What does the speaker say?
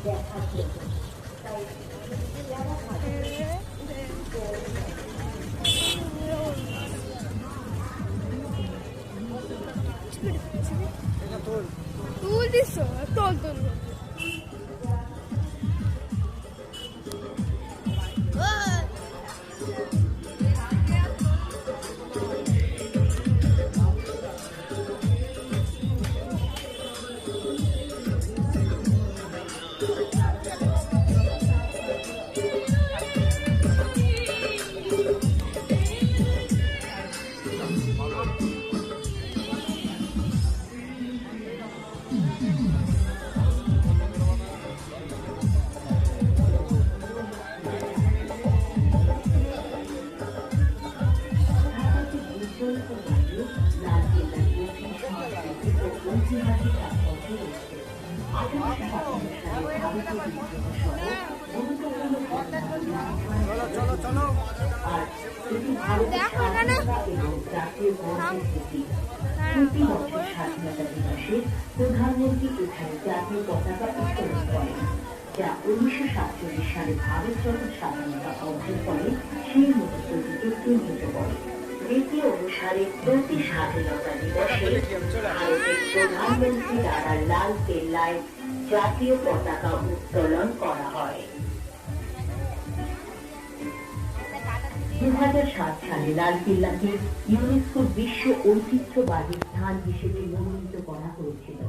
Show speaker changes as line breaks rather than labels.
দেখার জন্য। তাই যারা
তুল দিস তোল তোল প্রধানমন্ত্রী এখানে জাতীয় পতাকা উত্তোলন করেন, যা 1947 সালে ভারত যখন স্বাধীনতা অর্জন করে সেই মুহূর্তটিকে চিহ্নিত করে। রীতি অনুসারে প্রতি স্বাধীনতা দিবসে ভারতের প্রধানমন্ত্রী দ্বারা লাল কেল্লায় জাতীয় পতাকা উত্তোলন করা হয়। 2007 সালে লাল কেল্লাকে ইউনেস্কোর বিশ্ব ঐতিহ্যবাহী স্থান হিসেবে মনোনীত করা হয়েছিল।